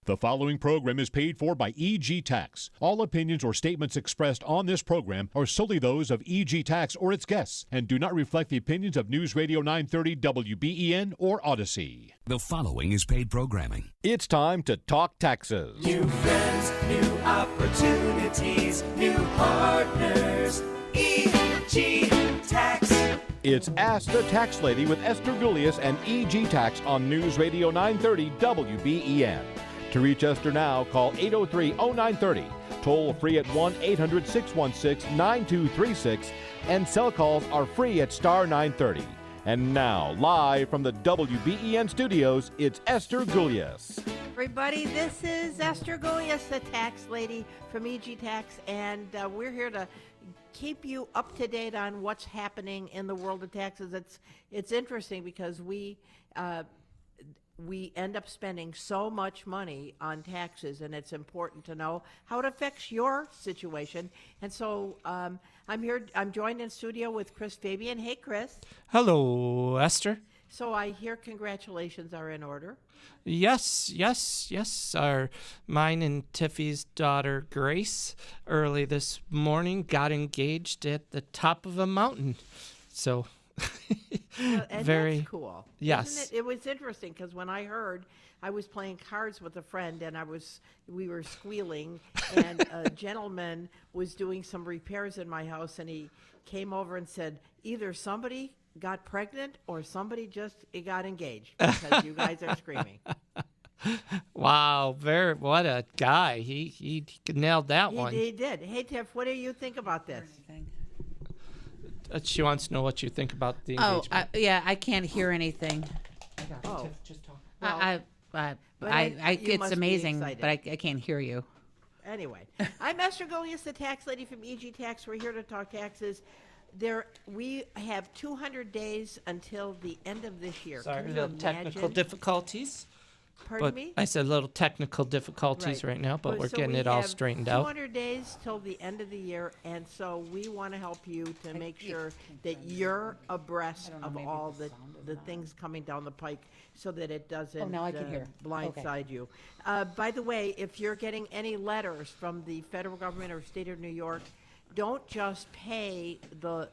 The following program is paid for by EG Tax. All opinions or statements expressed on this program are solely those of EG Tax or its guests and do not reflect the opinions of News Radio 930 WBEN or Odyssey. The following is paid programming. It's time to talk taxes. New friends, new opportunities, new partners. EG Tax. It's Ask the Tax Lady with Esther Gulius and EG Tax on News Radio 930 WBEN. To reach Esther now, call 803-0930, toll free at 1-800-616-9236, and cell calls are free at star 930. And now, live from the WBEN studios, it's Esther Gulius. Everybody, this is Esther Gulius, the tax lady from EG Tax, and we're here to keep you up to date on what's happening in the world of taxes. It's interesting because we end up spending so much money on taxes, and it's important to know how it affects your situation. And so I'm joined in studio with Chris Fabian. Hey, Chris. Hello, Esther. So I hear congratulations are in order. Yes. Mine and Tiffy's daughter, Grace, early this morning got engaged at the top of a mountain. So... And very that's cool. Yes. Isn't it was interesting because when I heard, I was playing cards with a friend and we were squealing, and a gentleman was doing some repairs in my house, and he came over and said, either somebody got pregnant or somebody just got engaged because you guys are screaming. Wow, what a guy. He nailed that one. He did. Hey, Tiff, what do you think about this? She wants to know what you think about the engagement. I can't hear anything. Oh. Just talk. You it's must be amazing, excited. but I can't hear you. Anyway, I'm Esther Gulius, the tax lady from EG Tax. We're here to talk taxes. We have 200 days until the end of this year. Sorry, Can you little technical imagine? difficulties. Pardon But me? I said little technical difficulties right now, but we're So getting we it all have straightened out. 200 days till the end of the year, and so we want to help you to make sure that you're abreast of all the things coming down the pike so that it doesn't now I can hear. blindside you. By the way, if you're getting any letters from the federal government or state of New York, don't just pay the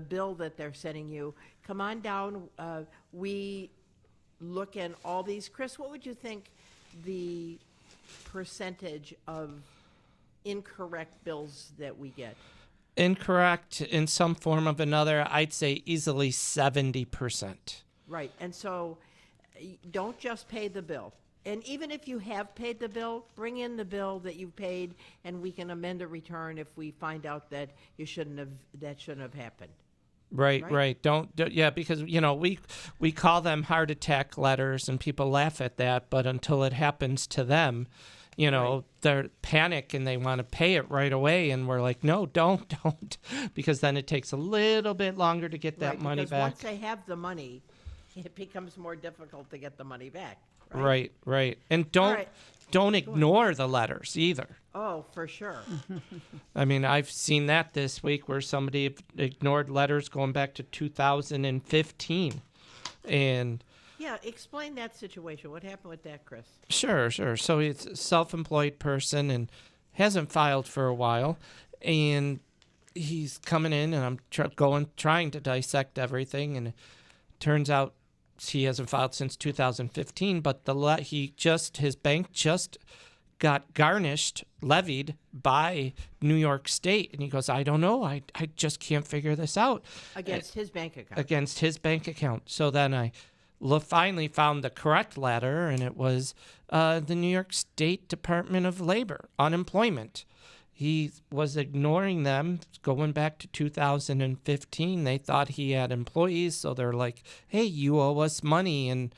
bill that they're sending you. Come on down. We look at all these. Chris, what would you think the percentage of incorrect bills that we get? Incorrect in some form of another, I'd say easily 70%. Right, and so don't just pay the bill. And even if you have paid the bill, bring in the bill that you paid, and we can amend a return if we find out that that shouldn't have happened. Right. Because we call them heart attack letters, and people laugh at that. But until it happens to them, they're panic and they want to pay it right away. And we're like, no, don't, because then it takes a little bit longer to get that money back. Once they have the money, it becomes more difficult to get the money back. Right. And don't ignore the letters either. Oh, for sure. I mean, I've seen that this week where somebody ignored letters going back to 2015. And yeah, explain that situation. What happened with that, Chris? Sure. So he's a self-employed person and hasn't filed for a while. And he's coming in, and I'm trying to dissect everything. And it turns out he hasn't filed since 2015, but his bank just got levied by New York State. And he goes, I don't know. I just can't figure this out. Against his bank account. Against his bank account. So then I finally found the correct letter, and it was the New York State Department of Labor, unemployment. He was ignoring them going back to 2015. They thought he had employees, so they're like, hey, you owe us money. And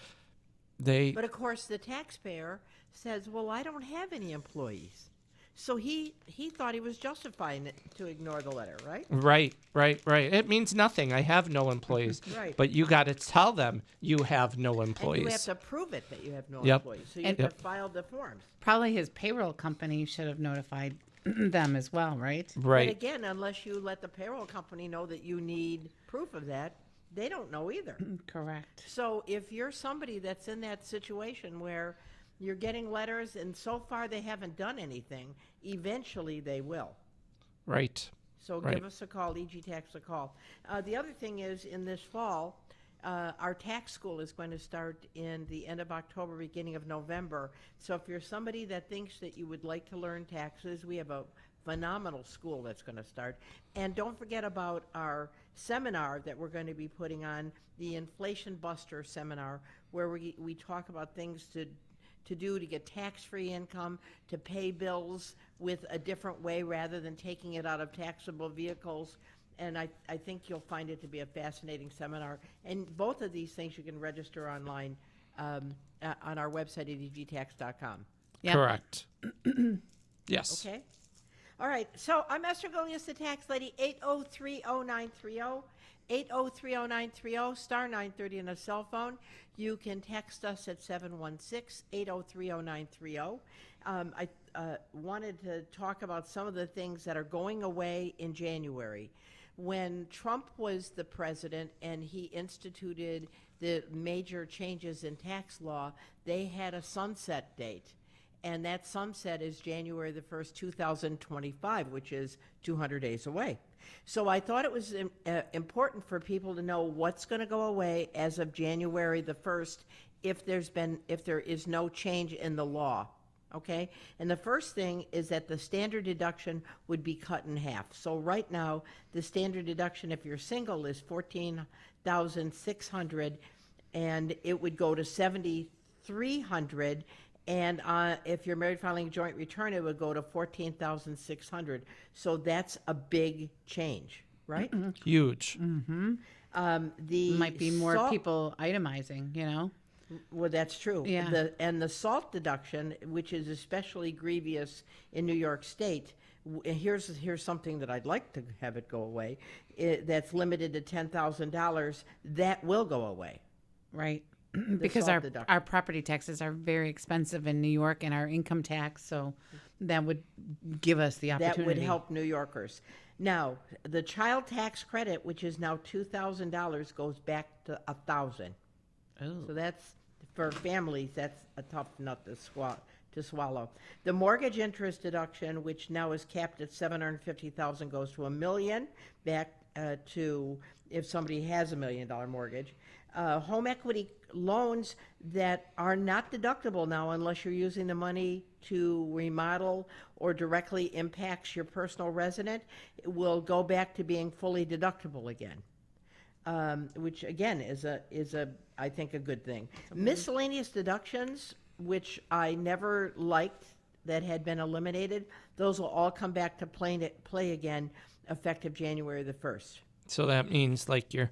But of course, the taxpayer says, well, I don't have any employees. So he thought he was justifying it to ignore the letter, right? Right. It means nothing. I have no employees. Right. But you got to tell them you have no employees. And you have to prove it that you have no Yep. employees. So you have to file the forms. Probably his payroll company should have notified them as well, right? Right. But again, unless you let the payroll company know that you need proof of that, they don't know either. Correct. So if you're somebody that's in that situation where You're getting letters, and so far they haven't done anything. Eventually they will. Right. So Right. give us a call, EG Tax a call. The other thing is, in this fall, our tax school is going to start in the end of October, beginning of November. So if you're somebody that thinks that you would like to learn taxes, we have a phenomenal school that's going to start. And don't forget about our seminar that we're going to be putting on, the Inflation Buster seminar, where we talk about things to do to get tax-free income, to pay bills with a different way rather than taking it out of taxable vehicles. And I think you'll find it to be a fascinating seminar. And both of these things you can register online on our website at egtax.com. Yeah. Correct. Yes. Okay? All right. So I'm Esther Golias, the tax lady, 8030930. 8030930, star 930 on a cell phone. You can text us at 716-8030930. I wanted to talk about some of the things that are going away in January. When Trump was the president and he instituted the major changes in tax law, they had a sunset date. And that sunset is January the 1st, 2025, which is 200 days away. So I thought it was important for people to know what's going to go away as of January the 1st if there is no change in the law. Okay? And the first thing is that the standard deduction would be cut in half. So right now, the standard deduction if you're single is $14,600, and it would go to $7,300. And if you're married filing a joint return, it would go to $14,600. So that's a big change, right? Huge. The Might be more salt- people itemizing, you know? Well, that's true. Yeah. And the salt deduction, which is especially grievous in New York State, here's something that I'd like to have it go away. That's limited to $10,000. That will go away. Right. Because salt deduction. our property taxes are very expensive in New York, and our income tax, so that would give us the opportunity. That would help New Yorkers. Now, the child tax credit, which is now $2,000, goes back to $1,000. Oh. So that's, for families, that's a tough nut to swallow. The mortgage interest deduction, which now is capped at $750,000, goes to $1 million, back to if somebody has $1 million mortgage. Home equity loans that are not deductible now unless you're using the money to remodel or directly impacts your personal resident will go back to being fully deductible again. Which again is I think a good thing. Miscellaneous deductions, which I never liked, that had been eliminated, those will all come back to play again effective January the 1st. So that means like your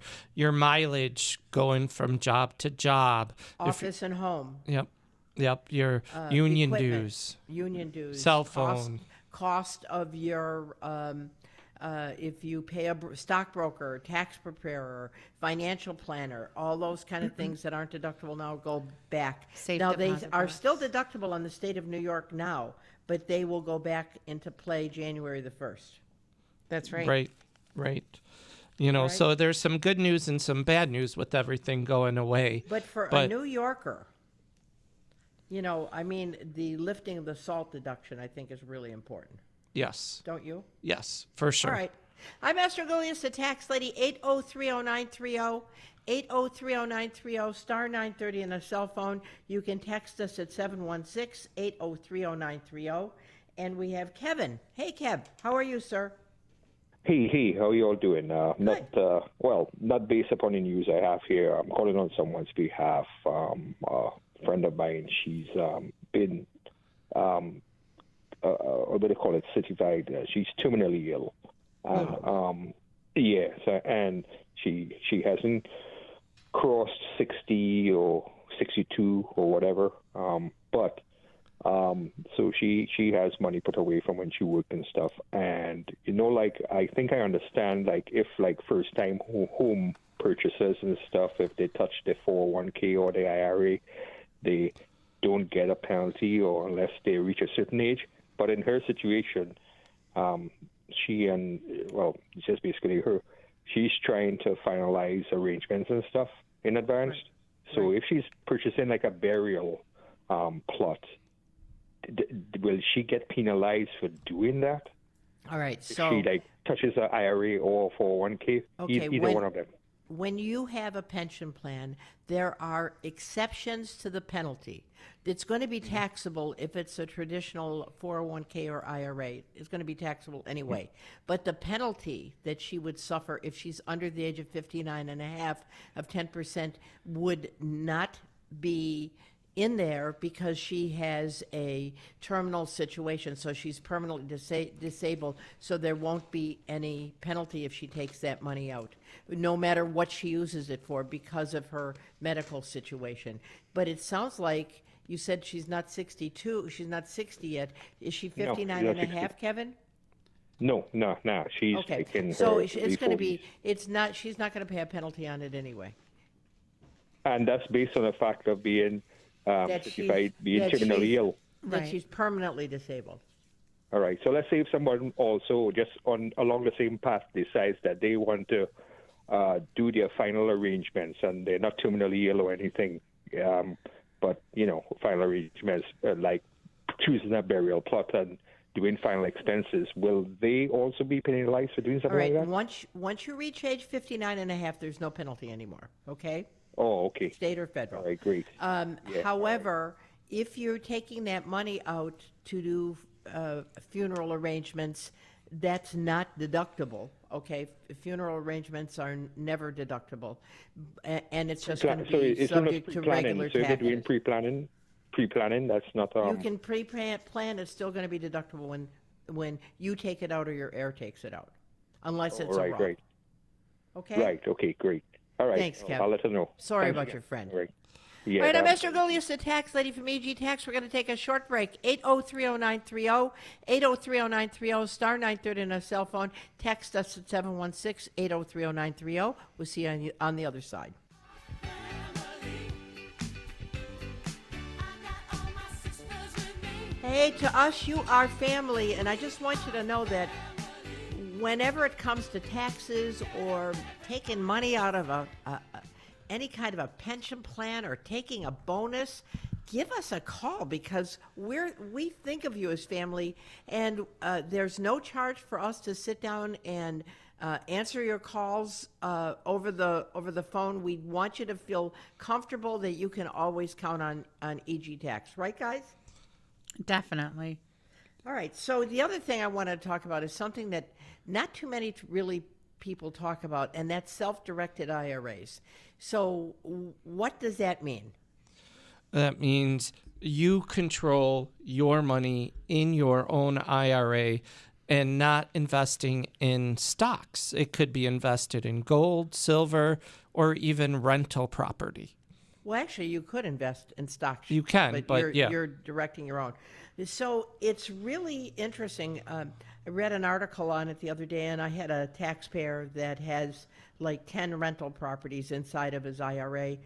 mileage going from job to job. Office and home. Yep. Your union Equipment, dues. Union dues. Cell phone. Cost of your, if you pay a stockbroker, tax preparer, financial planner, all those kind of things that aren't deductible now go back. Safe Now, they deposit are box. still deductible on the state of New York now, but they will go back into play January the 1st. That's right. Right. You know, Right. so there's some good news and some bad news with everything going away. But for a New Yorker, you know, I mean, the lifting of the salt deduction, I think, is really important. Yes. Don't you? Yes, for sure. All right. I'm Esther Golias, the tax lady, 8030930, 8030930, star 930 on a cell phone. You can text us at 716-8030930. And we have Kevin. Hey, Kev, how are you, sir? Hey, how you all doing? Not based upon the news I have here. I'm calling on someone's behalf. A friend of mine, she's been, what do they call it, certified. She's terminally ill. Yes, and she hasn't crossed 60 or 62 or whatever. So she has money put away from when she worked and stuff. And, you know, like, I think I understand, like, if, like, first-time home purchasers and stuff, if they touch their 401k or the IRA, they don't get a penalty or unless they reach a certain age. But in her situation, it's just basically her, she's trying to finalize arrangements and stuff in advance. Right. So if she's purchasing, like, a burial plot, will she get penalized for doing that? All right, If so she like touches an IRA or 401k, Okay, either one of them. when you have a pension plan, there are exceptions to the penalty. It's going to be taxable if it's a traditional 401k or IRA. It's going to be taxable anyway. But the penalty that she would suffer if she's under the age of 59 and a half of 10% would not be in there because she has a terminal situation, so she's permanently disabled, so there won't be any penalty if she takes that money out, no matter what she uses it for because of her medical situation. But it sounds like you said she's not 62, she's not 60 yet. Is she No, 59 she's and not a half, 60. Kevin? No. She's Okay, like in so her it's early going to 40s. be, she's not going to pay a penalty on it anyway. And that's based on the fact of being That certified, she's- being that terminally she's- ill. That Right. she's permanently disabled. All right. So let's say if someone also just along the same path decides that they want to do their final arrangements and they're not terminally ill or anything, but final arrangements like choosing a burial plot and doing final expenses, will they also be penalized for doing All something right, like that? once you reach age 59 and a half, there's no penalty anymore, okay? Oh, okay. State or federal. All right, great. However, if you're taking that money out to do funeral arrangements, that's not deductible, okay? Funeral arrangements are never deductible, and it's just going to So be it's not subject to pre-planning. regular So if you're doing taxes. pre-planning, that's not. You can pre-plan, it's still going to be deductible when you take it out or your heir takes it out, unless it's a right, Roth. right. Okay? Right. Okay. Great. All right. Thanks, Kev. I'll let her know. Sorry Thanks about again. your friend. All right. Yeah. All right, I'm that- Esther Golias, the tax lady from EG Tax. We're going to take a short break. 8030930, 8030930, star 930 on a cell phone. Text us at 716-8030930. We'll see you on the other side. Hey, to us, you are family, and I just want you to know that whenever it comes to taxes or taking money out of any kind of a pension plan or taking a bonus, give us a call because we think of you as family, and there's no charge for us to sit down and answer your calls over the phone. We want you to feel comfortable that you can always count on EG Tax, right, guys? Definitely. All right. So the other thing I want to talk about is something that not too many really people talk about, and that's self-directed IRAs. So what does that mean? That means you control your money in your own IRA and not investing in stocks. It could be invested in gold, silver, or even rental property. Well, actually, you could invest in stocks. You can, but yeah. You're directing your own. So it's really interesting. I read an article on it the other day, and I had a taxpayer that has like 10 rental properties inside of his IRA.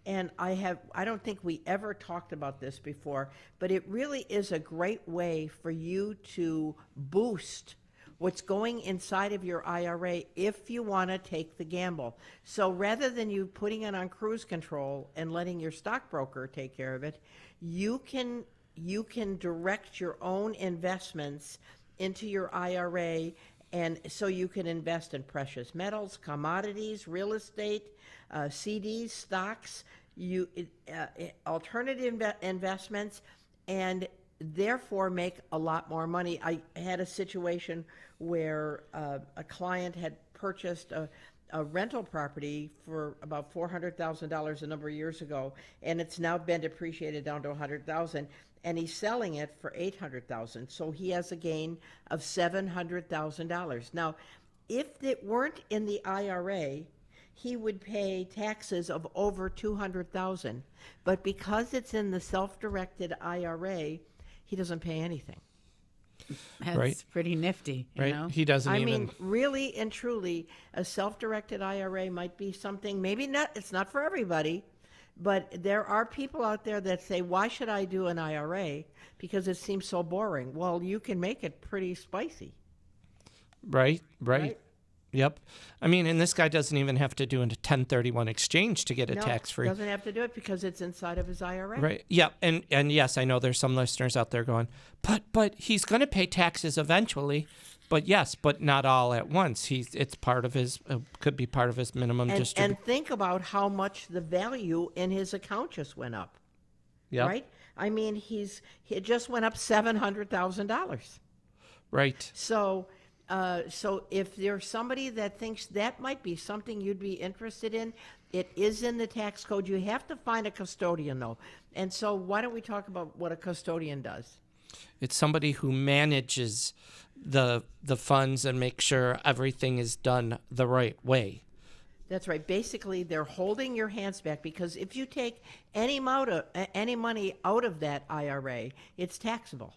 And I don't think we ever talked about this before, but it really is a great way for you to boost what's going inside of your IRA if you want to take the gamble. So rather than you putting it on cruise control and letting your stockbroker take care of it, you can direct your own investments into your IRA, and so you can invest in precious metals, commodities, real estate, CDs, stocks, alternative investments, and therefore make a lot more money. I had a situation where a client had purchased a rental property for about $400,000 a number of years ago, and it's now been depreciated down to $100,000, and he's selling it for $800,000. So he has a gain of $700,000. Now, if it weren't in the IRA, he would pay taxes of over $200,000. But because it's in the self-directed IRA, he doesn't pay anything. That's Right. pretty nifty, you Right? know? He doesn't I even. mean, really and truly, a self-directed IRA might be something, maybe not, it's not for everybody, but there are people out there that say, why should I do an IRA? Because it seems so boring. Well, you can make it pretty spicy. Right. Right. Yep. I mean, and this guy doesn't even have to do a 1031 exchange to get it No, tax-free. doesn't have to do it because it's inside of his IRA. Right. Yep. And yes, I know there's some listeners out there going, but he's going to pay taxes eventually. But yes, but not all at once. It's part of his could be part of his minimum distribution. And think about how much the value in his account just went up. Yep. Right? I mean, it just went up $700,000. Right. So if there's somebody that thinks that might be something you'd be interested in, it is in the tax code. You have to find a custodian, though. And so why don't we talk about what a custodian does? It's somebody who manages the funds and make sure everything is done the right way. That's right. Basically, they're holding your hands back because if you take any money out of that IRA, it's taxable.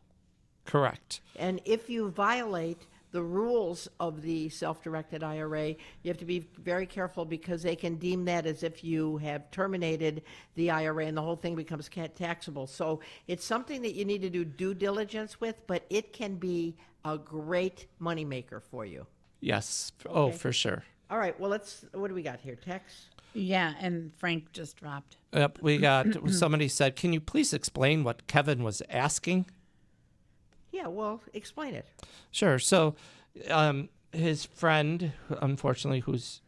Correct. And if you violate the rules of the self-directed IRA, you have to be very careful because they can deem that as if you have terminated the IRA and the whole thing becomes taxable. So it's something that you need to do due diligence with, but it can be a great moneymaker for you. Yes. Oh, for sure. All right, well, what do we got here? Text? Yeah, and Frank just dropped. Yep. We got somebody said, "Can you please explain what Kevin was asking?" Yeah, well, explain it. Sure. So, his friend, unfortunately, who's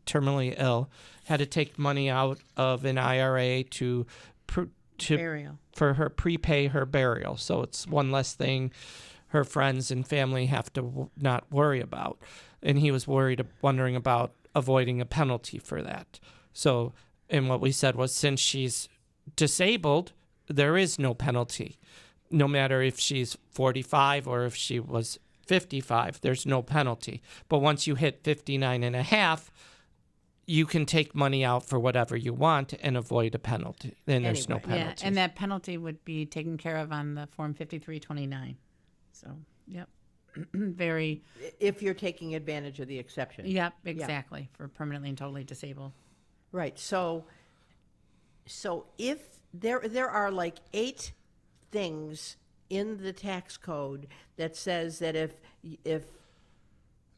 terminally ill, had to take money out of an IRA to Burial. for her prepay her burial. So it's one less thing her friends and family have to not worry about. And he was wondering about avoiding a penalty for that. So, and what we said was, since she's disabled, there is no penalty. No matter if she's 45 or if she was 55, there's no penalty. But once you hit 59 and a half, you can take money out for whatever you want and avoid a penalty. Then there's no Anyway, penalty. Yeah, and that penalty would be taken care of on the Form 5329. So, yep. Very, If you're taking advantage of the exception. yep, exactly, for permanently and totally disabled. Right. So if there are like 8 things in the tax code that says that if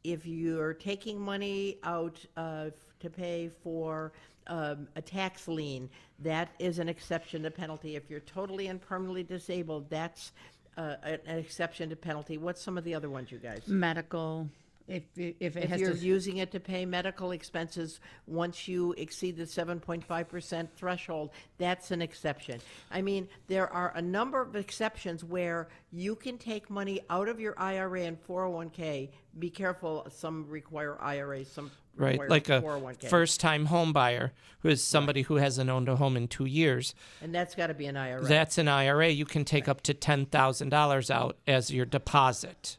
you're taking money out to pay for a tax lien, that is an exception to penalty. If you're totally and permanently disabled, that's an exception to penalty. What's some of the other ones, you guys? Medical, if it If has you're to, using it to pay medical expenses, once you exceed the 7.5% threshold, that's an exception. I mean, there are a number of exceptions where you can take money out of your IRA and 401k. Be careful, some require IRAs, some Right, require like a 401k. first-time home buyer who is somebody who hasn't owned a home in 2 years. And that's got to be an IRA. That's an IRA. You can take up to $10,000 out as your deposit.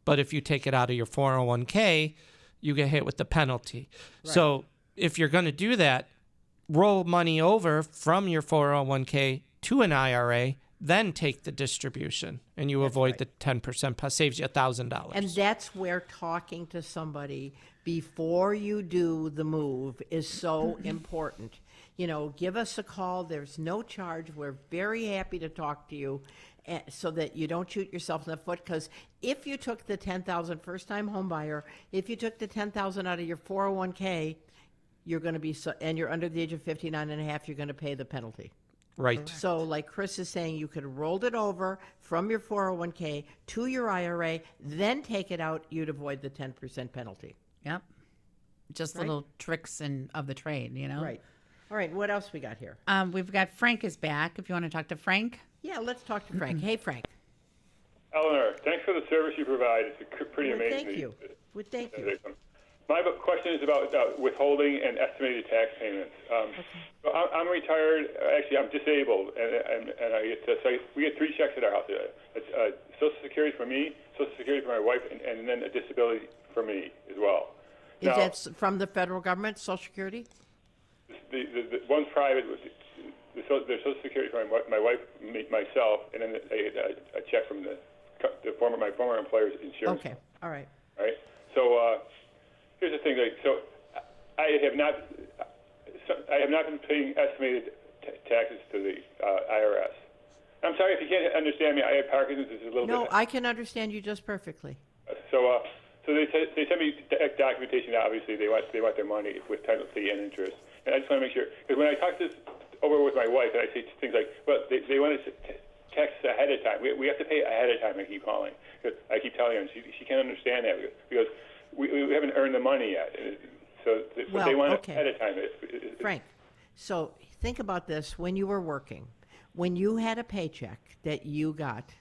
But if you take it out of your 401k, you get hit with the penalty. So if you're going to do that, roll money over from your 401k to an IRA, then take the distribution, and you avoid the 10%, saves you $1,000. And that's where talking to somebody before you do the move is so important. You know, give us a call. There's no charge. We're very happy to talk to you so that you don't shoot yourself in the foot. Because if you took the $10,000 first-time home buyer, if you took the $10,000 out of your 401k, you're going to be, and you're under the age of 59 and a half, you're going to pay the penalty. Right. So like Chris is saying, you could have rolled it over from your 401k to your IRA, then take it out, you'd avoid the 10% penalty. yep. Just little tricks of the trade, you know? Right. All right, what else we got here? We've got Frank is back. If you want to talk to Frank. Yeah, let's talk to Frank. Hey, Frank. Eleanor, thanks for the service you provide. It's pretty Well, amazing. thank you. Well, thank you. My question is about withholding and estimated tax payments. So I'm retired. Actually, I'm disabled, and I get we get 3 checks at our house. It's Social Security for me, Social Security for my wife, and then a disability for me as well. Is Now, that from the federal government, Social Security? the one's private. The Social Security for my wife, myself, and then a check from my former employer's insurance. Okay, all right. Right. So here's the thing. So I have not been paying estimated taxes to the IRS. I'm sorry if you can't understand me. I have Parkinson's. It's a little No, bit. I can understand you just perfectly. So So they send me documentation. Obviously, they want their money with penalty and interest. And I just want to make sure, because when I talk this over with my wife, and I say things like, "Well, they want us to text ahead of time. We have to pay ahead of time." I keep calling. I keep telling her, and she can't understand that because we haven't earned the money yet. So they want it ahead of time. Frank, so think about this: when you were working, when you had a paycheck that you got,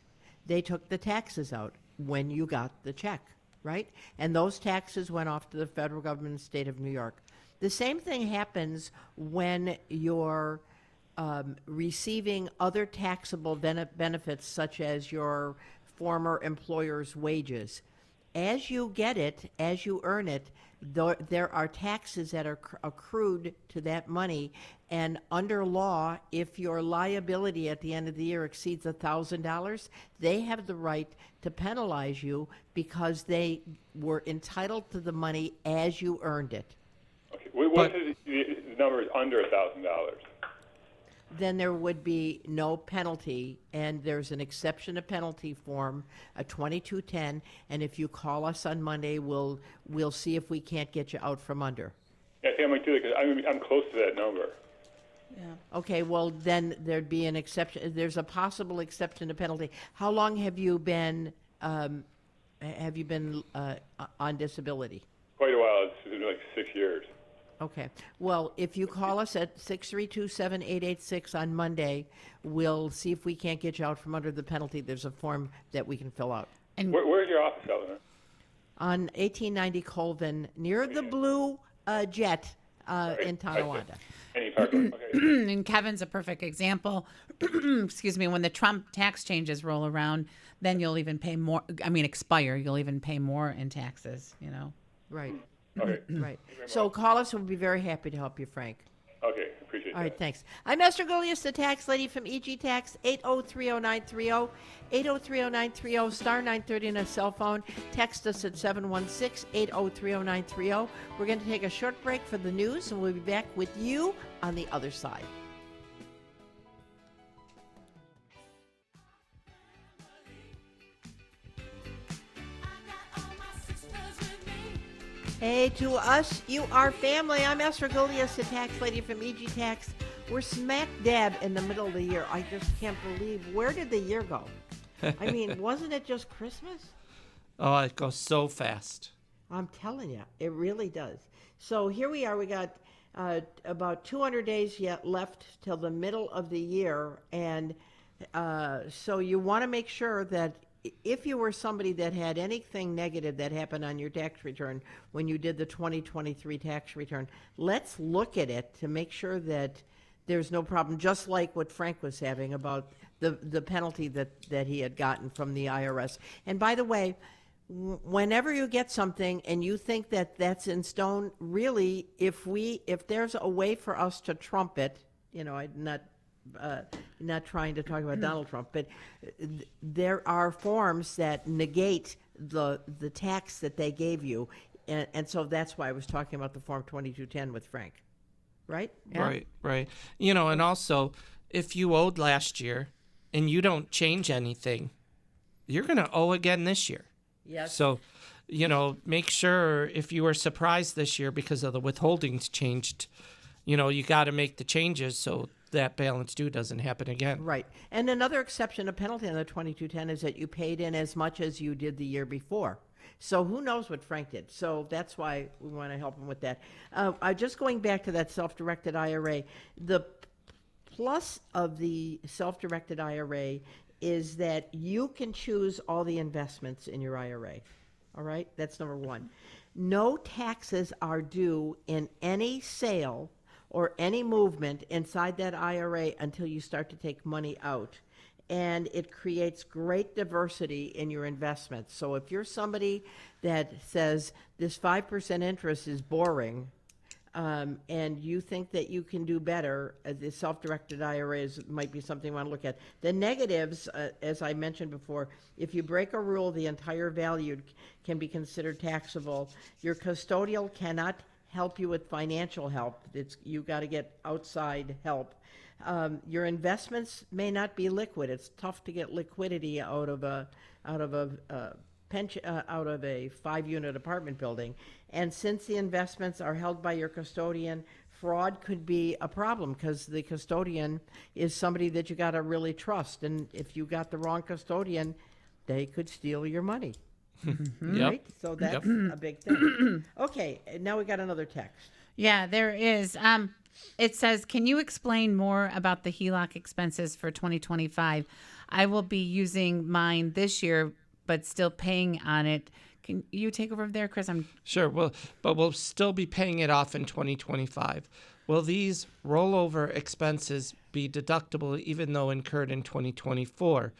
they took the taxes out when you got the check, right? And those taxes went off to the federal government and state of New York. The same thing happens when you're receiving other taxable benefits, such as your former employer's wages. As you get it, as you earn it, there are taxes that are accrued to that money. And under law, if your liability at the end of the year exceeds $1,000, they have the right to penalize you because they were entitled to the money as you earned it. Okay. What if the number is under $1,000? Then there would be no penalty, and there's an exception to penalty form, a 2210, and if you call us on Monday, we'll see if we can't get you out from under. Yeah, I think I might do it because I'm close to that number. Yeah. Okay, well, then there'd be an exception. There's a possible exception to penalty. How long have you been on disability? Quite a while. It's been like 6 years. Okay. Well, if you call us at 632-7886 on Monday, we'll see if we can't get you out from under the penalty. There's a form that we can fill out. And Where's your office, Eleanor? On 1890 Colvin, near the Blue Jet in Tonawanda. Any parking? Okay. and Kevin's a perfect example. Excuse me. When the Trump tax changes roll around, then you'll even pay more. Expire. You'll even pay more in taxes. Right. Okay. Right. So call us. We'll be very happy to help you, Frank. Okay. Appreciate All that. right, thanks. I'm Esther Golias, the tax lady from EG Tax, 8030930, 8030930, star 930 on a cell phone. Text us at 716-8030930. We're going to take a short break for the news, and we'll be back with you on the other side. Hey, to us, you are family. I'm Esther Golias, the tax lady from EG Tax. We're smack dab in the middle of the year. I just can't believe, where did the year go? I mean, wasn't it just Christmas? Oh, it goes so fast. I'm telling you, it really does. So here we are. We got about 200 days yet left till the middle of the year. And so you want to make sure that if you were somebody that had anything negative that happened on your tax return when you did the 2023 tax return, let's look at it to make sure that there's no problem, just like what Frank was having about the penalty that he had gotten from the IRS. And by the way, whenever you get something and you think that that's in stone, really, if there's a way for us to trump it, I'm not trying to talk about Donald Trump, but there are forms that negate the tax that they gave you, and so that's why I was talking about the Form 2210 with Frank, right? Yeah? Right. And also, if you owed last year and you don't change anything, you're going to owe again this year. Yes. So, make sure if you were surprised this year because of the withholdings changed, you got to make the changes so that balance due doesn't happen again. Right. And another exception, a penalty on the 2210 is that you paid in as much as you did the year before. So who knows what Frank did? So that's why we want to help him with that. Just going back to that self-directed IRA, the plus of the self-directed IRA is that you can choose all the investments in your IRA. All right? That's number one. No taxes are due in any sale or any movement inside that IRA until you start to take money out. And it creates great diversity in your investments. So if you're somebody that says this 5% interest is boring, and you think that you can do better, the self-directed IRAs might be something you want to look at. The negatives, as I mentioned before, if you break a rule, the entire value can be considered taxable. Your custodial cannot help you with financial help. You got to get outside help. Your investments may not be liquid. It's tough to get liquidity out of a pension out of a 5-unit apartment building, and since the investments are held by your custodian, fraud could be a problem because the custodian is somebody that you got to really trust, and if you got the wrong custodian, they could steal your money. Yep. Right? So that's a big thing. Okay, now we got another text. Yeah, there is. It says, can you explain more about the HELOC expenses for 2025? I will be using mine this year, but still paying on it. Can you take over there, Chris? Sure. Well, but we'll still be paying it off in 2025. Will these rollover expenses be deductible even though incurred in 2024?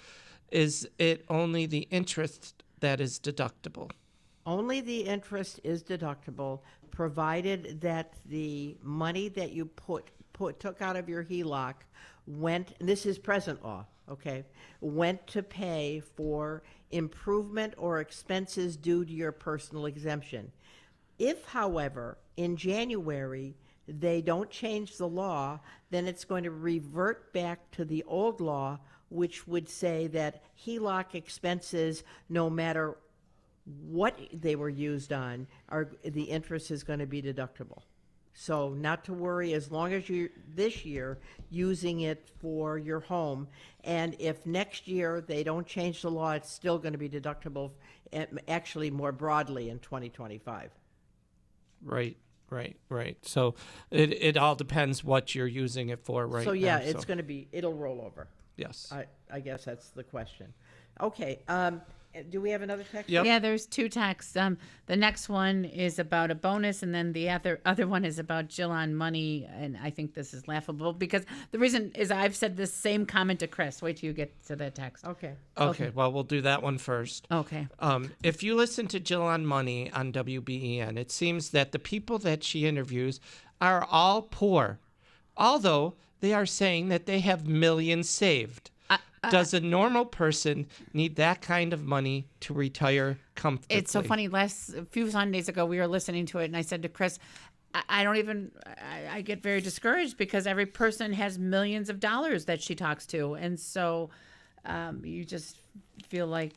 Is it only the interest that is deductible? Only the interest is deductible, provided that the money that you took out of your HELOC went, and this is present law, okay, went to pay for improvement or expenses due to your personal exemption. If, however, in January they don't change the law, then it's going to revert back to the old law, which would say that HELOC expenses, no matter what they were used on, the interest is going to be deductible. So not to worry, as long as you're this year using it for your home, and if next year they don't change the law, it's still going to be deductible, actually more broadly in 2025. Right. So it all depends what you're using it for right now. So yeah, it's going to be, it'll roll over. Yes. I guess that's the question. Okay, do we have another text? Yep. Yeah, there's 2 texts. The next one is about a bonus, and then the other one is about Jill on money, and I think this is laughable because the reason is I've said this same comment to Chris. Wait till you get to that text. Okay. Well, we'll do that one first. Okay. If you listen to Jill on Money on WBEN, it seems that the people that she interviews are all poor, although they are saying that they have millions saved. Does a normal person need that kind of money to retire comfortably? It's so funny. A few Sundays ago, we were listening to it, and I said to Chris, I get very discouraged because every person has millions of dollars that she talks to. And so you just feel like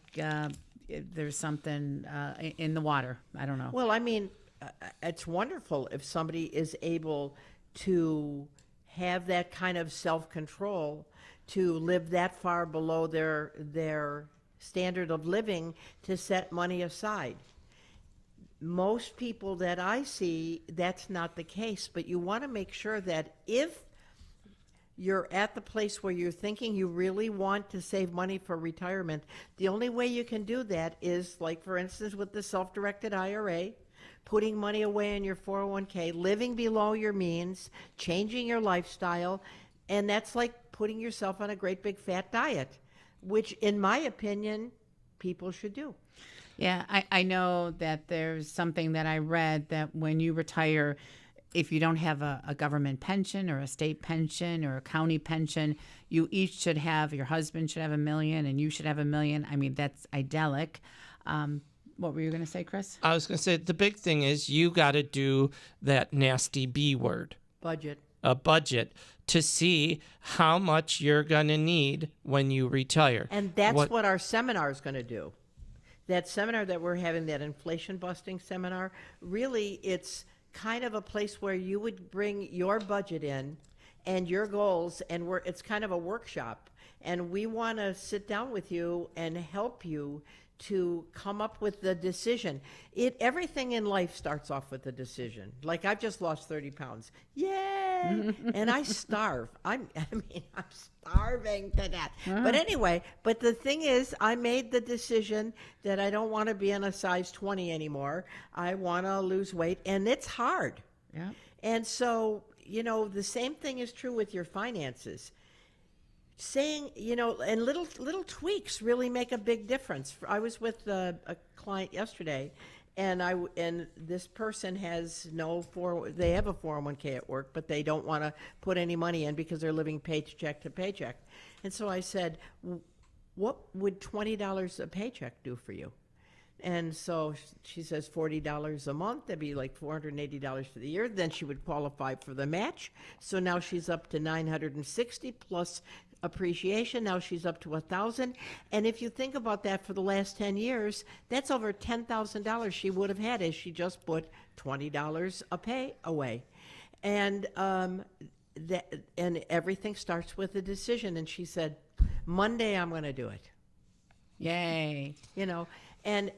there's something in the water. I don't know. Well, I mean, it's wonderful if somebody is able to have that kind of self-control to live that far below their standard of living to set money aside. Most people that I see, that's not the case, but you want to make sure that if you're at the place where you're thinking you really want to save money for retirement, the only way you can do that is, like, for instance, with the self-directed IRA, putting money away in your 401k, living below your means, changing your lifestyle, and that's like putting yourself on a great big fat diet, which, in my opinion, people should do. Yeah, I know that there's something that I read that when you retire, if you don't have a government pension or a state pension or a county pension, you each should have, your husband should have $1 million and you should have $1 million. I mean, that's idyllic. What were you going to say, Chris? I was going to say the big thing is you got to do that nasty B word. Budget. A budget to see how much you're going to need when you retire. And that's what our seminar is going to do. That seminar that we're having, that inflation busting seminar, really it's kind of a place where you would bring your budget in and your goals, and it's kind of a workshop. And we want to sit down with you and help you to come up with the decision. Everything in life starts off with a decision. Like, I've just lost 30 pounds. Yay! And I starve. I'm starving to death. But anyway, but the thing is, I made the decision that I don't want to be in a size 20 anymore. I want to lose weight, and it's hard. Yeah. And so, the same thing is true with your finances. Saying, and little tweaks really make a big difference. I was with a client yesterday, and this person has they have a 401k at work, but they don't want to put any money in because they're living paycheck to paycheck. And so I said, what would $20 a paycheck do for you? And so she says $40 a month. That'd be like $480 for the year. Then she would qualify for the match. So now she's up to $960 plus appreciation. Now she's up to $1,000. And if you think about that, for the last 10 years, that's over $10,000 she would have had as she just put $20 a pay away. And and everything starts with a decision. And she said, Monday I'm going to do it. Yay. You know, and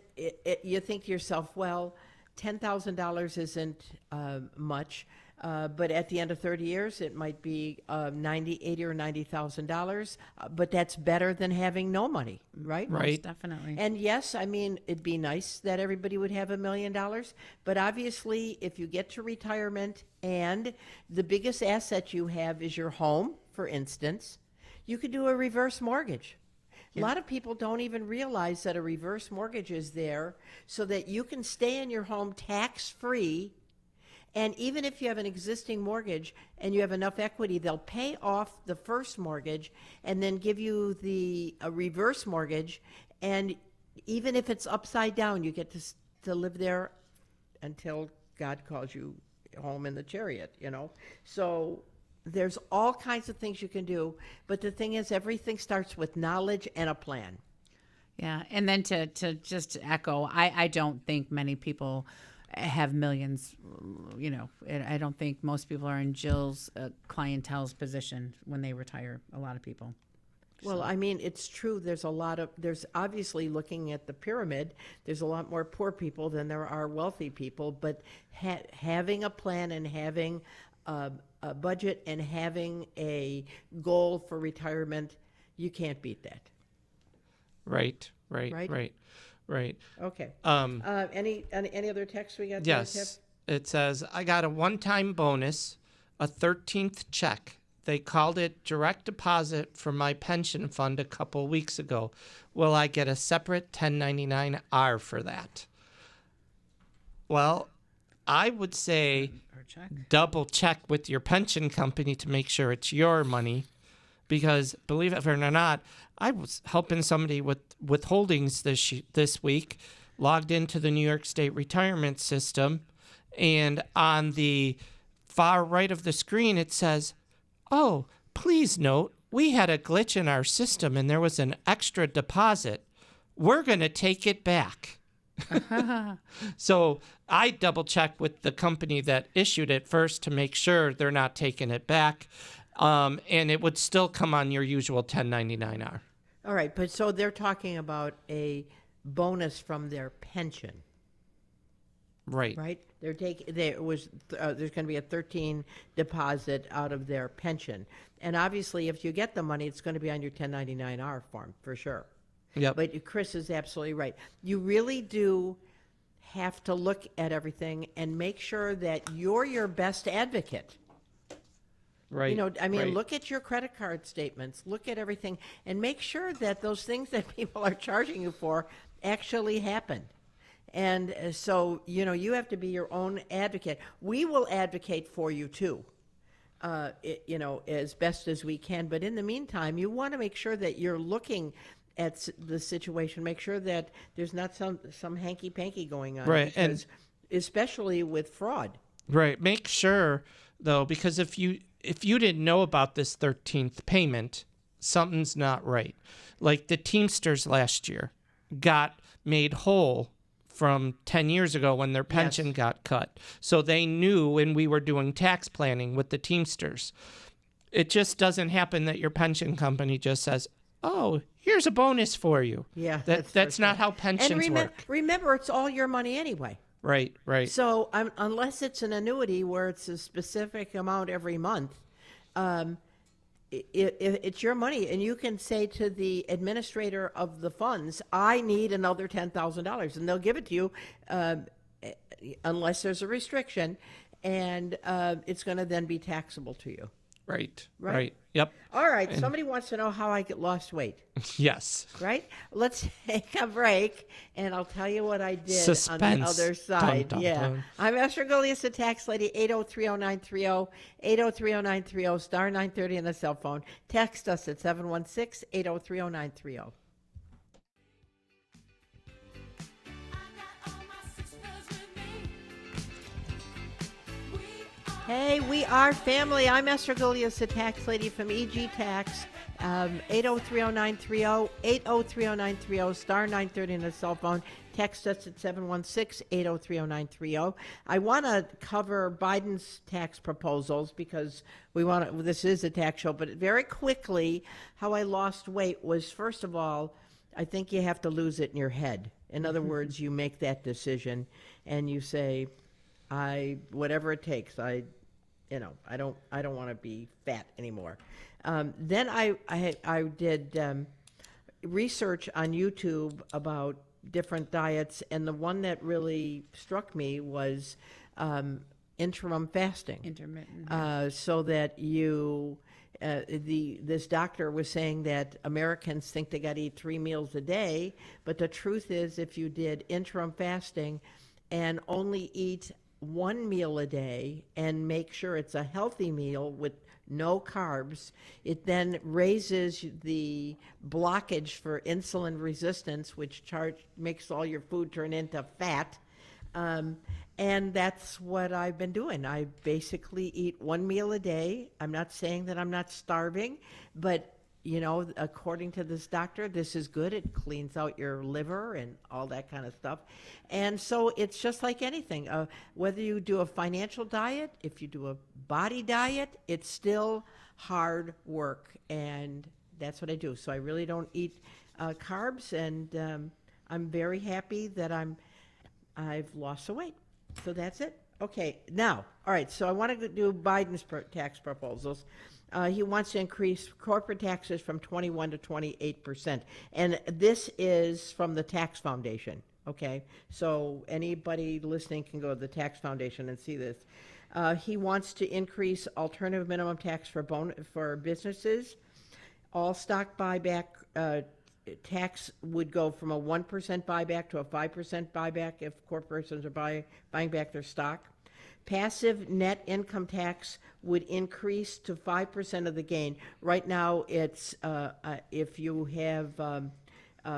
you think to yourself, well, $10,000 isn't much, but at the end of 30 years, it might be $80,000 or $90,000. But that's better than having no money, right? Right. Definitely. And yes, I mean, it'd be nice that everybody would have $1 million, but obviously, if you get to retirement and the biggest asset you have is your home, for instance, you could do a reverse mortgage. A lot of people don't even realize that a reverse mortgage is there so that you can stay in your home tax-free. And even if you have an existing mortgage and you have enough equity, they'll pay off the first mortgage and then give you a reverse mortgage. And even if it's upside down, you get to live there until God calls you home in the chariot, you know. So there's all kinds of things you can do. But the thing is, everything starts with knowledge and a plan. Yeah, and then to just echo, I don't think many people have millions. You know, I don't think most people are in Jill's clientele's position when they retire. A lot of people. Well, I mean, it's true. There's obviously, looking at the pyramid, there's a lot more poor people than there are wealthy people. But having a plan and having a budget and having a goal for retirement, you can't beat that. Right. Okay. Any other text we got? Yes. There, Tiff? It says, I got a one-time bonus, a 13th check. They called it direct deposit from my pension fund a couple weeks ago. Will I get a separate 1099-R for that? Well, I would say double check with your pension company to make sure it's your money, because believe it or not, I was helping somebody with withholdings this week, logged into the New York State retirement system, and on the far right of the screen it says, oh, please note, we had a glitch in our system and there was an extra deposit. We're going to take it back. So I double check with the company that issued it first to make sure they're not taking it back. And it would still come on your usual 1099-R. All right, but so they're talking about a bonus from their pension. Right. Right? There's going to be a 13 deposit out of their pension. And obviously, if you get the money, it's going to be on your 1099-R form, for sure. Yep. But Chris is absolutely right. You really do have to look at everything and make sure that you're your best advocate. Right. You know, I mean, right. Look at your credit card statements, look at everything, and make sure that those things that people are charging you for actually happen. And so, you know, you have to be your own advocate. We will advocate for you, too, you know, as best as we can. But in the meantime, you want to make sure that you're looking at the situation, make sure that there's not some hanky-panky going on. Right. Because, especially with fraud. Right. Make sure, though, because if you didn't know about this 13th payment, something's not right. Like the Teamsters last year got made whole from 10 years ago when their pension got cut. So they knew when we were doing tax planning with the Teamsters. It just doesn't happen that your pension company just says, oh, here's a bonus for you. Yeah. That's not how pensions work. Remember, it's all your money anyway. Right. So unless it's an annuity where it's a specific amount every month, it's your money, and you can say to the administrator of the funds, I need another $10,000, and they'll give it to you unless there's a restriction, and it's going to then be taxable to you. Right. Yep. All right. Somebody wants to know how I lost weight. Yes. Right? Let's take a break, and I'll tell you what I did Suspense. on the other side. Dun, dun, yeah. dun. I'm Esther Golias, the tax lady, 8030930, 8030930, star 930 on the cell phone. Text us at 716-8030930. Hey, we are family. I'm Esther Golias, the tax lady from EG Tax. 8030930, 8030930, star 930 on a cell phone. Text us at 716-8030930. I want to cover Biden's tax proposals because this is a tax show, but very quickly, how I lost weight was, first of all, I think you have to lose it in your head. In other words, you make that decision and you say, whatever it takes, I don't want to be fat anymore. Then I did research on YouTube about different diets, and the one that really struck me was interim fasting. Intermittent. So that this doctor was saying that Americans think they got to eat 3 meals a day, but the truth is, if you did interim fasting and only eat 1 meal a day and make sure it's a healthy meal with no carbs, it then raises the blockage for insulin resistance, which makes all your food turn into fat. And that's what I've been doing. I basically eat 1 meal a day. I'm not saying that I'm not starving, but according to this doctor, this is good. It cleans out your liver and all that kind of stuff. And so it's just like anything. Whether you do a financial diet, if you do a body diet, it's still hard work. And that's what I do. So I really don't eat carbs, and I'm very happy that I've lost some weight. So that's it. Okay, now, all right, so I want to do Biden's tax proposals. He wants to increase corporate taxes from 21 to 28%. And this is from the Tax Foundation, okay? So anybody listening can go to the Tax Foundation and see this. He wants to increase alternative minimum tax for businesses. All stock buyback tax would go from a 1% buyback to a 5% buyback if corporations are buying back their stock. Passive net income tax would increase to 5% of the gain. Right now, it's if you have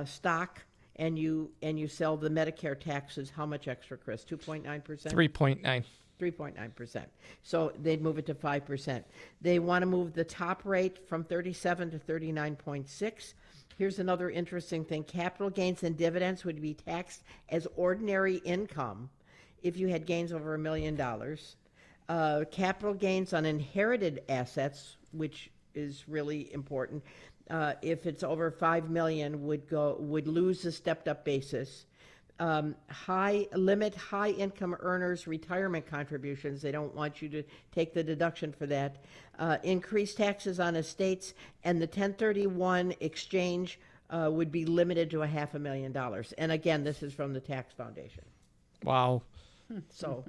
stock and you sell the Medicare taxes, how much extra, Chris? 2.9%? 3.9. 3.9%. So they'd move it to 5%. They want to move the top rate from 37 to 39.6. Here's another interesting thing. Capital gains and dividends would be taxed as ordinary income if you had gains over $1 million. Capital gains on inherited assets, which is really important, if it's over $5 million, would lose the stepped-up basis. Limit high income earners' retirement contributions. They don't want you to take the deduction for that. Increase taxes on estates, and the 1031 exchange would be limited to $500,000. And again, this is from the Tax Foundation. Wow. So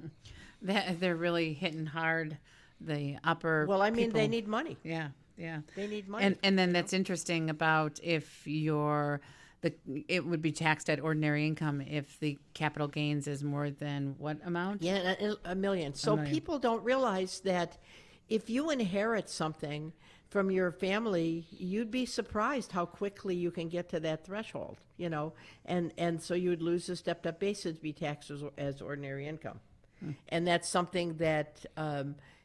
They're really hitting hard the upper. well, I mean, people. they need money. Yeah. They need money. And then that's interesting about if it would be taxed at ordinary income if the capital gains is more than what amount? Yeah, $1 million. So people don't realize that if you inherit something from your family, you'd be surprised how quickly you can get to that threshold, and so you would lose the stepped up basis, be taxed as ordinary income. And that's something that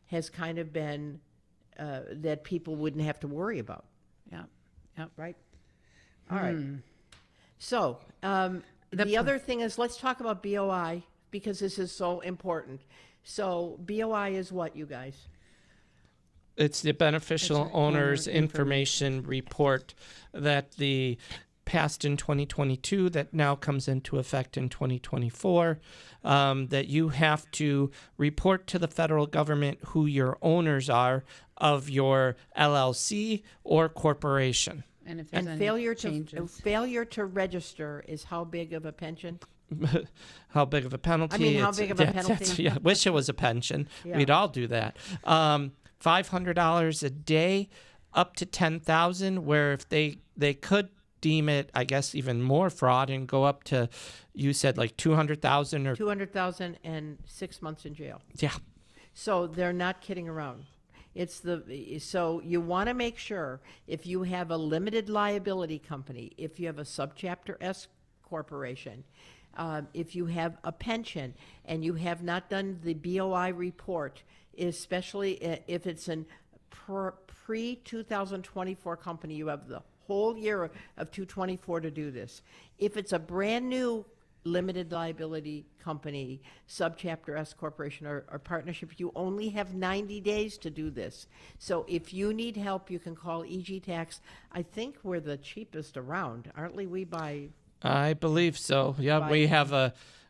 has kind of been that people wouldn't have to worry about. Yeah. Right? All right. So the other thing is, let's talk about BOI, because this is so important. So BOI is what, you guys? It's the Beneficial Owners Information Report that passed in 2022 that now comes into effect in 2024, that you have to report to the federal government who your owners are of your LLC or corporation. And if there's any failure to register is how big of a pension? How big of a penalty? I mean, how big of a penalty? I wish it was a pension. Yeah. We'd all do that. $500 a day, up to $10,000. Where if they could deem it, I guess, even more fraud and go up to, you said like $200,000 or $200,000 and 6 months in jail. Yeah. So they're not kidding around. So you want to make sure, if you have a limited liability company, if you have a subchapter S corporation, if you have a pension and you have not done the BOI report, especially if it's a pre-2024 company, you have the whole year of 224 to do this. If it's a brand new limited liability company, subchapter S corporation or partnership, you only have 90 days to do this. So if you need help, you can call EG Tax. I think we're the cheapest around, aren't we? We buy I believe so. Yeah, we have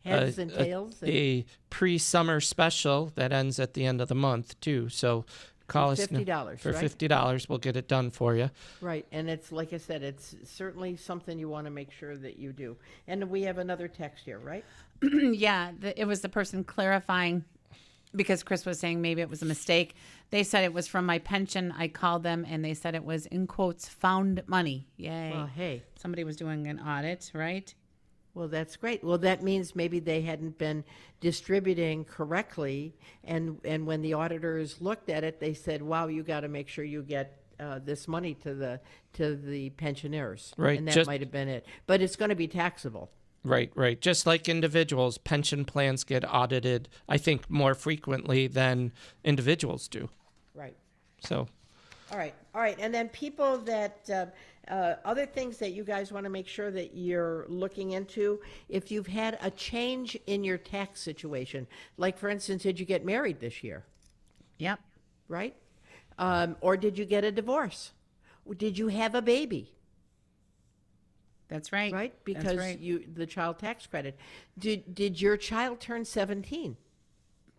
heads and tails. a pre-summer special that ends at the end of the month too. So call us $50, for right? $50. We'll get it done for you. Right, and it's, like I said, it's certainly something you want to make sure that you do. And we have another text here, right? Yeah, it was the person clarifying because Chris was saying maybe it was a mistake. They said it was from my pension. I called them and they said it was, in quotes, found money. Yay. Well, hey. Somebody was doing an audit, right? Well, that's great. Well, that means maybe they hadn't been distributing correctly, and when the auditors looked at it, they said, "Wow, you got to make sure you get this money to the pensioners." Right, and that just- might have been it. But it's going to be taxable. Right, right. Just like individuals, pension plans get audited, I think, more frequently than individuals do. Right. So, All right. And then people that, other things that you guys want to make sure that you're looking into, if you've had a change in your tax situation, like for instance, did you get married this year, Yep. right? Or did you get a divorce? Did you have a baby, That's right. right? That's Because right. the child tax credit. Did your child turn 17?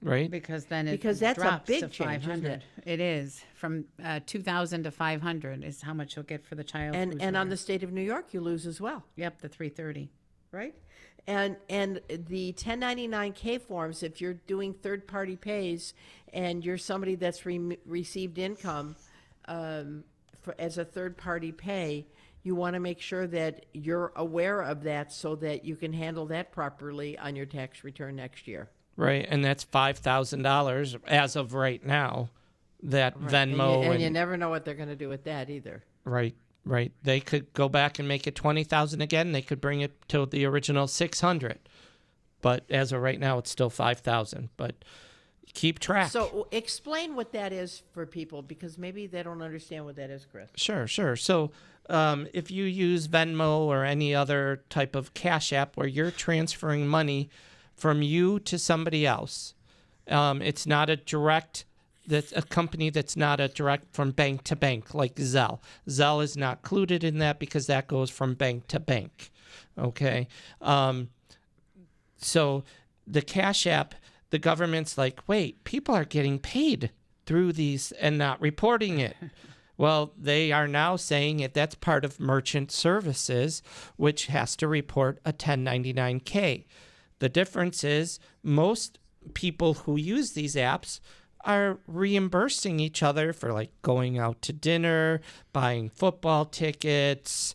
right? Because then it Because that's a drops big to change, isn't 500. It is from 2,000 to 500 is how much you'll get for the child. And who's on there. the state of New York, you lose as well. Yep, the 330. Right? And the 1099K forms, if you're doing third-party pays and you're somebody that's received income as a third-party pay, you want to make sure that you're aware of that so that you can handle that properly on your tax return next year. Right, and that's $5,000 as of right now. That Venmo And you never know what they're going to do with that either. right, right. They could go back and make it 20,000 again. They could bring it to the original 600, but as of right now, it's still 5,000. But keep track. So explain what that is for people, because maybe they don't understand what that is, Chris. Sure, sure. So if you use Venmo or any other type of cash app where you're transferring money from you to somebody else, it's not a direct, that's a company that's not a direct from bank to bank like Zelle. Zelle is not included in that because that goes from bank to bank. Okay. So the Cash App, the government's like, wait, people are getting paid through these and not reporting it. Well, they are now saying that that's part of merchant services, which has to report a 1099K. The difference is most people who use these apps are reimbursing each other for like going out to dinner, buying football tickets,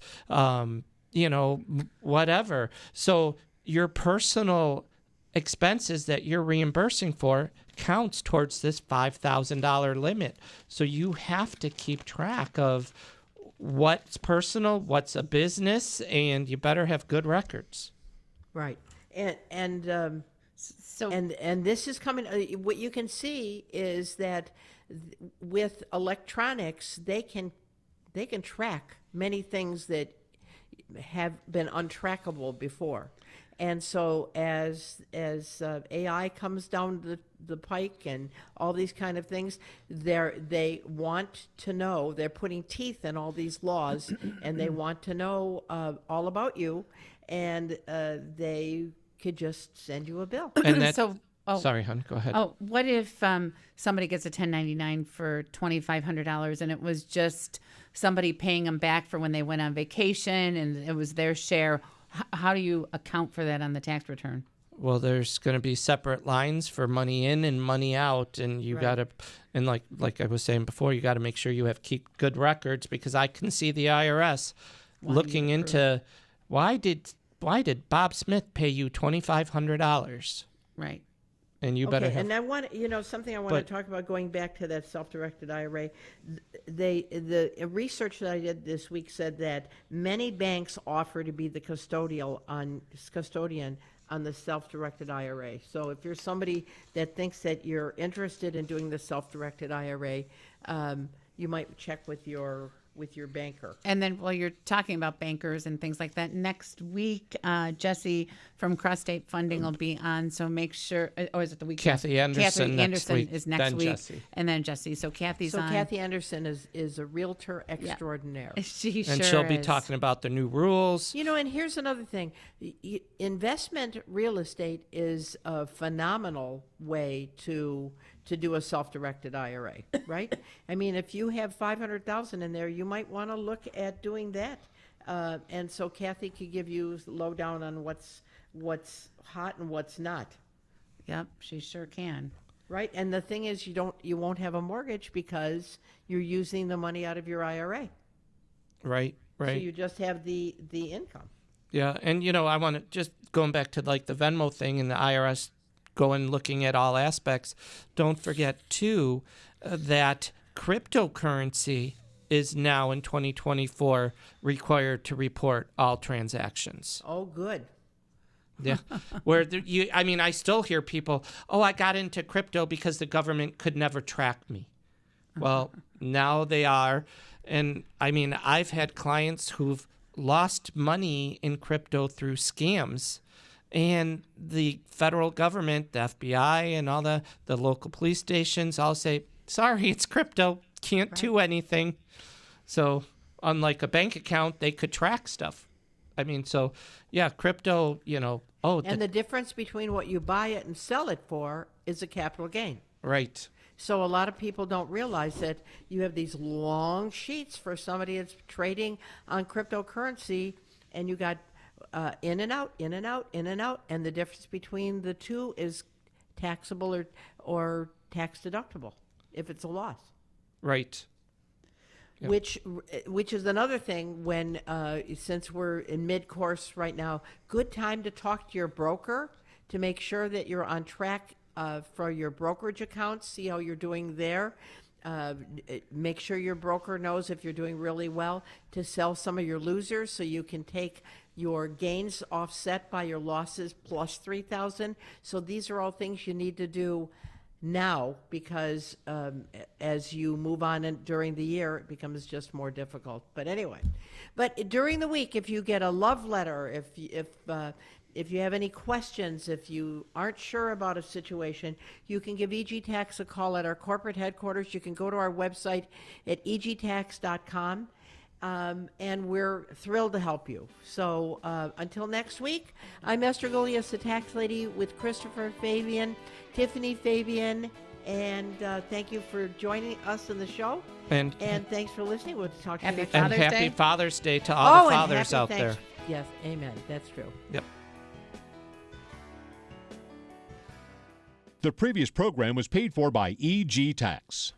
whatever. So your personal expenses that you're reimbursing for counts towards this $5,000 limit. So you have to keep track of what's personal, what's a business, and you better have good records. Right. And this is coming. What you can see is that with electronics, they can track many things that have been untrackable before. And so as AI comes down the pike and all these kind of things, they want to know. They're putting teeth in all these laws, and they want to know all about you, and they could just send you a bill. And that, So, sorry, hon, go ahead. Oh, what if somebody gets a 1099 for $2,500 and it was just somebody paying them back for when they went on vacation and it was their share? How do you account for that on the tax return? Well, there's going to be separate lines for money in and money out, and you got to, and like I was saying before, you got to make sure you keep good records, because I can see the IRS looking into why did Bob Smith pay you $2,500? Right. And you better have. And I want something I want to talk about, going back to that self-directed IRA. The research that I did this week said that many banks offer to be the custodian on the self-directed IRA. So if you're somebody that thinks that you're interested in doing the self-directed IRA, you might check with your banker. And then while you're talking about bankers and things like that, next week, Jesse from Cross State Funding will be on. So make sure, or is it the week? Kathy Anderson next week, is next then week. Jesse. And then Jesse. So Kathy's on. Kathy Anderson is a realtor extraordinaire. She And sure she'll be is. talking about the new rules. You know, and here's another thing. Investment real estate is a phenomenal way to do a self-directed IRA, right? I mean, if you have $500,000 in there, you might want to look at doing that. And so Kathy could give you lowdown on what's hot and what's not, Yep, she sure can. right? And the thing is, you won't have a mortgage because you're using the money out of your IRA. Right, So right. you just have the income. Yeah, and I want to just going back to like the Venmo thing and the IRS going looking at all aspects. Don't forget too that cryptocurrency is now in 2024 required to report all transactions. Oh, good. Yeah, where I still hear people, oh, I got into crypto because the government could never track me. Well, now they are, and I mean, I've had clients who've lost money in crypto through scams. And the federal government, the FBI, and all the local police stations all say, sorry, it's crypto. Can't do anything. So unlike a bank account, they could track stuff. I mean, so, yeah, crypto, And the difference between what you buy it and sell it for is a capital gain. right. So a lot of people don't realize that you have these long sheets for somebody that's trading on cryptocurrency, and you got in and out, in and out, in and out, and the difference between the two is taxable or tax deductible if it's a loss. Right. Yep. Which is another thing when since we're in mid-course right now, good time to talk to your broker to make sure that you're on track for your brokerage accounts, see how you're doing there. Make sure your broker knows if you're doing really well to sell some of your losers so you can take your gains offset by your losses plus 3,000. So these are all things you need to do now because as you move on during the year, it becomes just more difficult. But anyway, during the week, if you get a love letter, if you have any questions, if you aren't sure about a situation, you can give EG Tax a call at our corporate headquarters. You can go to our website at egtax.com, and we're thrilled to help you. So until next week, I'm Esther Golias, the tax lady, with Christopher Fabian, Tiffany Fabian, and thank you for joining us in the show. And thanks for listening. We'll talk to you next and Father's happy Day. Father's Day to all the fathers out there. Yes, amen. That's true. Yep. The previous program was paid for by EG Tax.